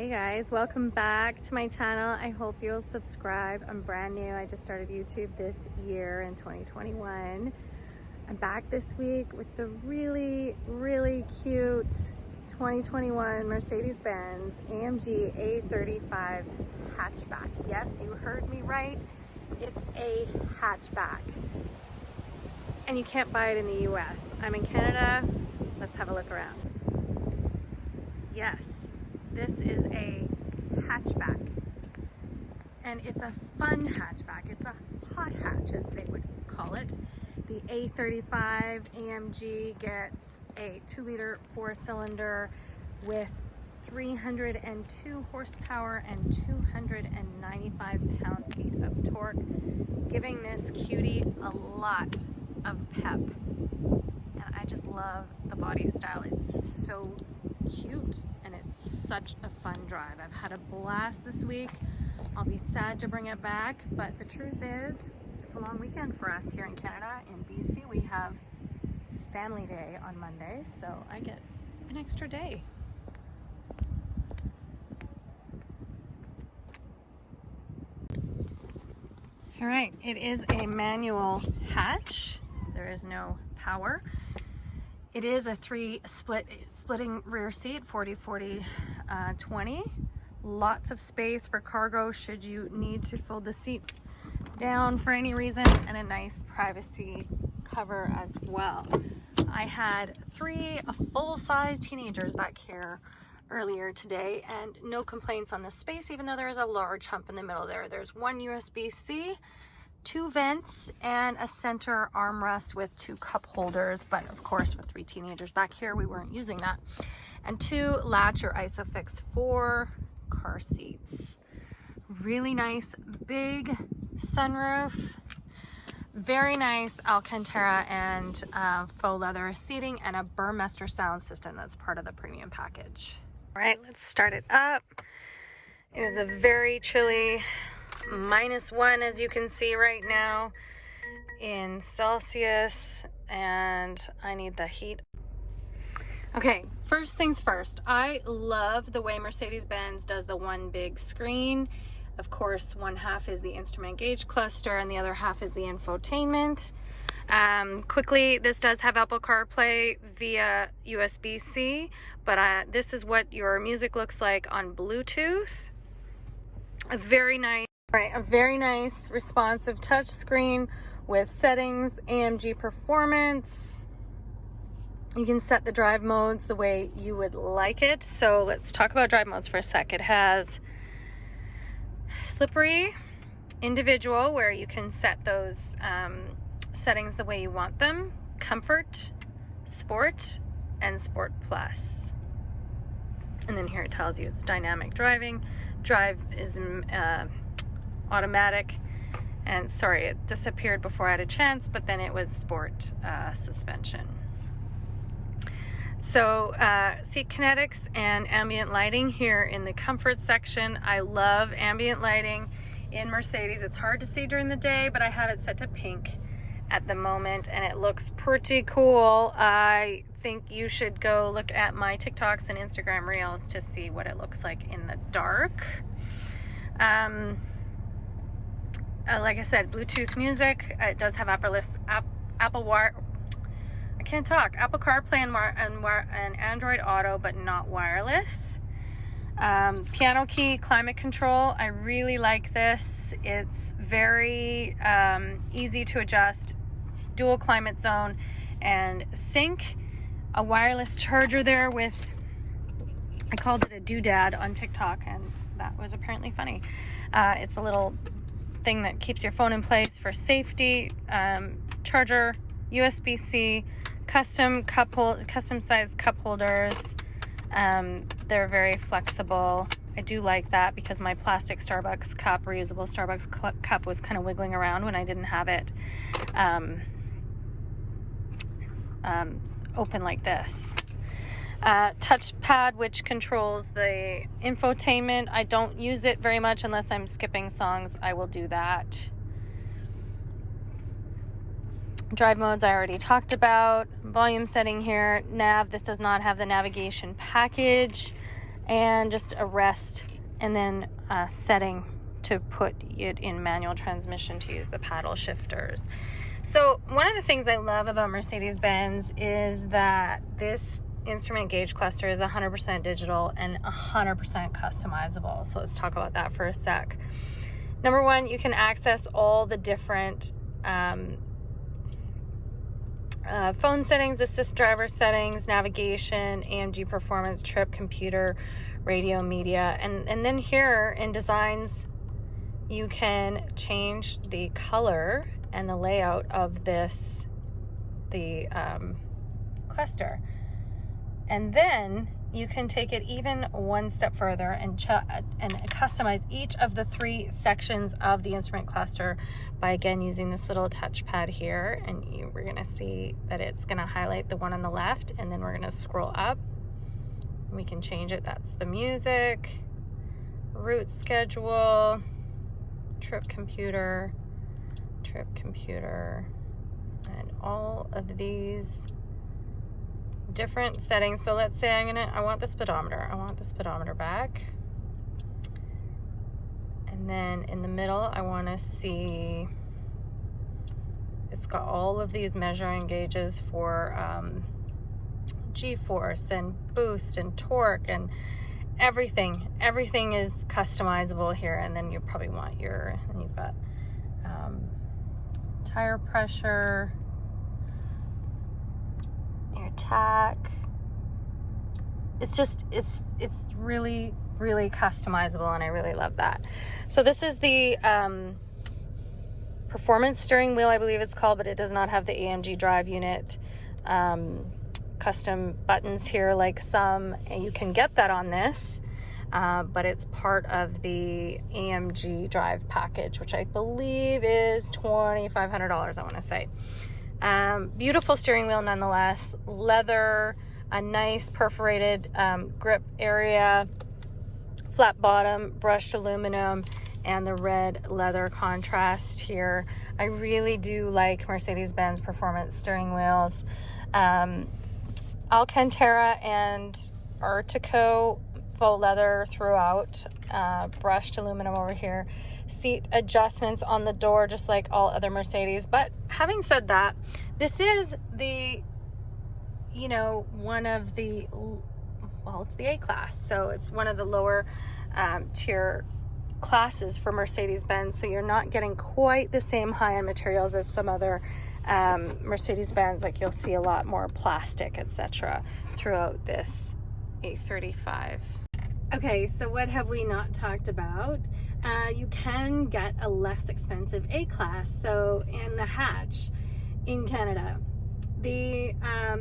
Hey guys, welcome back to my channel. I hope you'll subscribe. I'm brand new. I just started YouTube this year in 2021. I'm back this week with the really cute 2021 Mercedes-Benz AMG A35 hatchback. Yes, you heard me right. It's a hatchback. And you can't buy it in the US. I'm in Canada. Let's have a look around. Yes. This is a hatchback, and it's a fun hatchback. It's a hot hatch, as they would call it. The A35 AMG gets a 2-liter 4-cylinder with 302 horsepower and 295 pound-feet of torque, giving this cutie a lot of pep. And I just love the body style. It's so cute and it's such a fun drive. I've had a blast this week. I'll be sad to bring it back, but the truth is it's a long weekend for us here in Canada. In BC we have Family Day on Monday, so I get an extra day. All right, it is a manual hatch. There is no power. It is a splitting rear seat, 40-40-20. Lots of space for cargo should you need to fold the seats down for any reason, and a nice privacy cover as well. I had 3 full-size teenagers back here earlier today, and no complaints on the space, even though there is a large hump in the middle there. There's 1 USB-C, 2 vents, and a center armrest with 2 cup holders, but of course with 3 teenagers back here we weren't using that, and 2 latch or isofix 4 car seats. Really nice big sunroof, very nice Alcantara and faux leather seating, and a Burmester sound system that's part of the premium package. All right, let's start it up. It is a very chilly -1, as you can see right now in Celsius, and I need the heat. Okay, first things first, I love the way Mercedes-Benz does the one big screen. Of course, one half is the instrument gauge cluster and the other half is the infotainment. Quickly, this does have Apple CarPlay via USB-C, but this is what your music looks like on Bluetooth. A very nice responsive touch screen with settings, AMG performance. You can set the drive modes the way you would like it. So let's talk about drive modes for a sec. It has slippery, individual, where you can set those settings the way you want them, comfort, sport, and sport plus. And then here it tells you it's dynamic driving. Drive is automatic, and sorry, it disappeared before I had a chance, but then it was sport suspension. So seat kinetics and ambient lighting here in the comfort section. I love ambient lighting in Mercedes. It's hard to see during the day, but I have it set to pink at the moment, and it looks pretty cool. I think you should go look at my TikToks and Instagram reels to see what it looks like in the dark. Like I said, Bluetooth music. It does have Apple CarPlay and Android Auto, but not wireless. Piano key, climate control. I really like this. It's very easy to adjust. Dual climate zone and sync. A wireless charger there with, I called it a doodad on TikTok, and that was apparently funny. It's a little thing that keeps your phone in place for safety. Charger, USB-C, custom size cup holders. They're very flexible. I do like that because my plastic Starbucks cup, reusable Starbucks cup, was kind of wiggling around when I didn't have it open like this. Touchpad, which controls the infotainment. I don't use it very much unless I'm skipping songs. I will do that. Drive modes I already talked about. Volume setting here. Nav, this does not have the navigation package. and just a rest, and then a setting to put it in manual transmission to use the paddle shifters. So one of the things I love about Mercedes-Benz is that this instrument gauge cluster is 100% digital and 100% customizable. So let's talk about that for a sec. Number one, you can access all the different phone settings, assist driver settings, navigation, AMG performance, trip, computer, radio, media, and then here in designs, you can change the color and the layout of the cluster. And then you can take it even one step further and customize each of the 3 sections of the instrument cluster by, again, using this little touchpad here. And we're gonna see that it's gonna highlight the one on the left, and then we're gonna scroll up. We can change it. That's the music, route schedule, trip computer, and all of these different settings. So let's say I want the speedometer. I want the speedometer back. And then in the middle, I want to see, it's got all of these measuring gauges for G-force and boost and torque and everything. Everything is customizable here. And then you probably want and you've got tire pressure, your tack. It's just, it's really, really customizable, and I really love that. So this is the performance steering wheel, I believe it's called, but it does not have the AMG drive unit custom buttons here like some. You can get that on this, but it's part of the AMG drive package, which I believe is $2,500, I want to say. Beautiful steering wheel nonetheless, leather, a nice perforated grip area, flat bottom, brushed aluminum, and the red leather contrast here. I really do like Mercedes-Benz performance steering wheels. Alcantara and Artico faux leather throughout, brushed aluminum over here, seat adjustments on the door just like all other Mercedes. But having said that, this is the, one of the, well, it's the A-class, so it's one of the lower tier classes for Mercedes-Benz, so you're not getting quite the same high-end materials as some other Mercedes-Benz. Like, you'll see a lot more plastic, etc. throughout this A35. Okay, so what have we not talked about? You can get a less expensive A-class, so in the hatch in Canada. The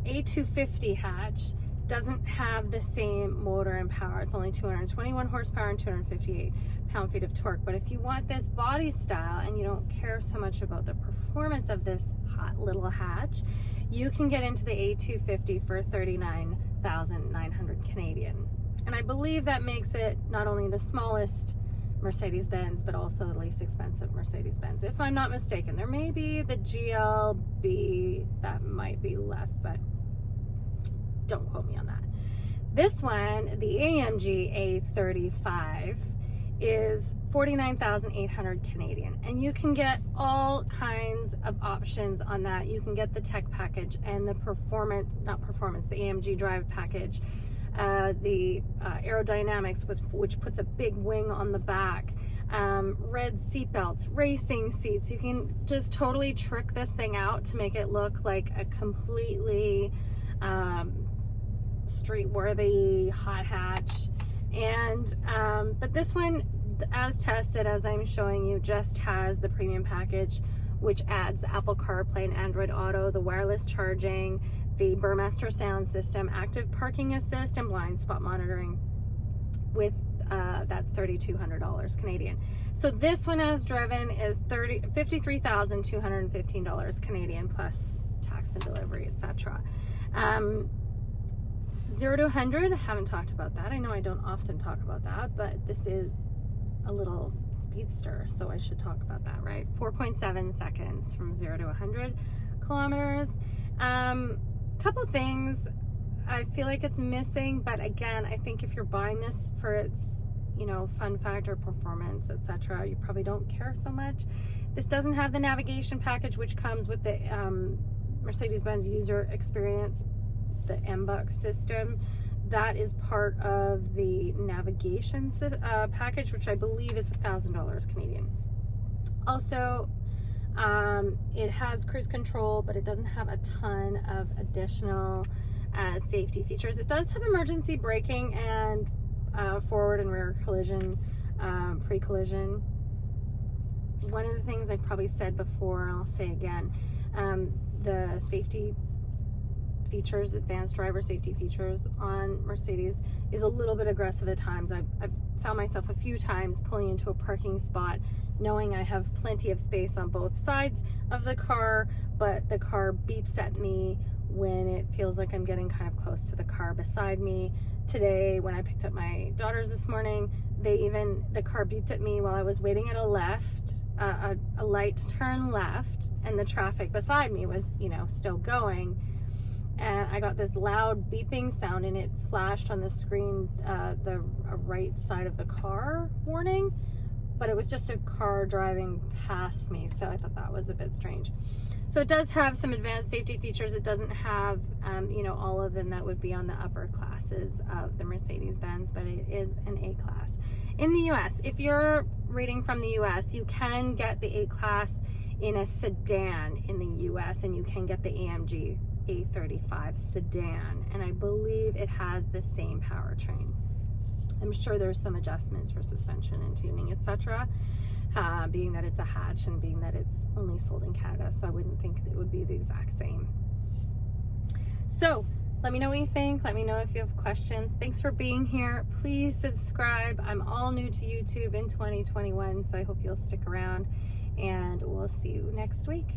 A250 hatch doesn't have the same motor and power. It's only 221 horsepower and 258 pound-feet of torque. But if you want this body style and you don't care so much about the performance of this hot little hatch, you can get into the A250 for 39,900 Canadian. And I believe that makes it not only the smallest Mercedes-Benz, but also the least expensive Mercedes-Benz. If I'm not mistaken, there may be the GLB that might be less, but don't quote me on that. This one, the AMG A35, is 49,800 Canadian, and you can get all kinds of options on that. You can get the tech package and the the AMG drive package, the aerodynamics, which puts a big wing on the back, red seat belts, racing seats. You can just totally trick this thing out to make it look like a completely street-worthy hot hatch. And but this one, as tested, as I'm showing you, just has the premium package, which adds the Apple CarPlay and Android Auto, the wireless charging, the Burmester sound system, active parking assist, and blind spot monitoring. With that's $3,200 Canadian. So this one, as driven, is $53,215 Canadian plus tax and delivery, etc. 0 to 100, haven't talked about that. I know I don't often talk about that, but this is a little speedster, so I should talk about that, right? 4.7 seconds from 0 to 100 kilometers. Couple things I feel like it's missing, but again, I think if you're buying this for its, you know, fun factor, performance, etc., you probably don't care so much. This doesn't have the navigation package, which comes with the Mercedes-Benz user experience, the MBUX system. That is part of the navigation package, which I believe is $1,000 Canadian. Also, it has cruise control, but it doesn't have a ton of additional safety features. It does have emergency braking and forward and rear collision, pre-collision. One of the things I've probably said before, I'll say again, the safety features, advanced driver safety features on Mercedes is a little bit aggressive at times. I've found myself a few times pulling into a parking spot knowing I have plenty of space on both sides of the car, but the car beeps at me when it feels like I'm getting kind of close to the car beside me. Today, when I picked up my daughters this morning, the car beeped at me while I was waiting at a light to turn left, and the traffic beside me was, you know, still going. And I got this loud beeping sound, and it flashed on the screen, the right side of the car warning, but it was just a car driving past me, so I thought that was a bit strange. So it does have some advanced safety features. It doesn't have, you know, all of them that would be on the upper classes of the Mercedes-Benz, but it is an A-class. In the US, if you're reading from the US, you can get the A-class in a sedan in the US, and you can get the AMG A35 sedan, and I believe it has the same powertrain. I'm sure there's some adjustments for suspension and tuning, etc., being that it's a hatch and being that it's only sold in Canada, so I wouldn't think it would be the exact same. So let me know what you think. Let me know if you have questions. Thanks for being here. Please subscribe. I'm all new to YouTube in 2021, so I hope you'll stick around, and we'll see you next week.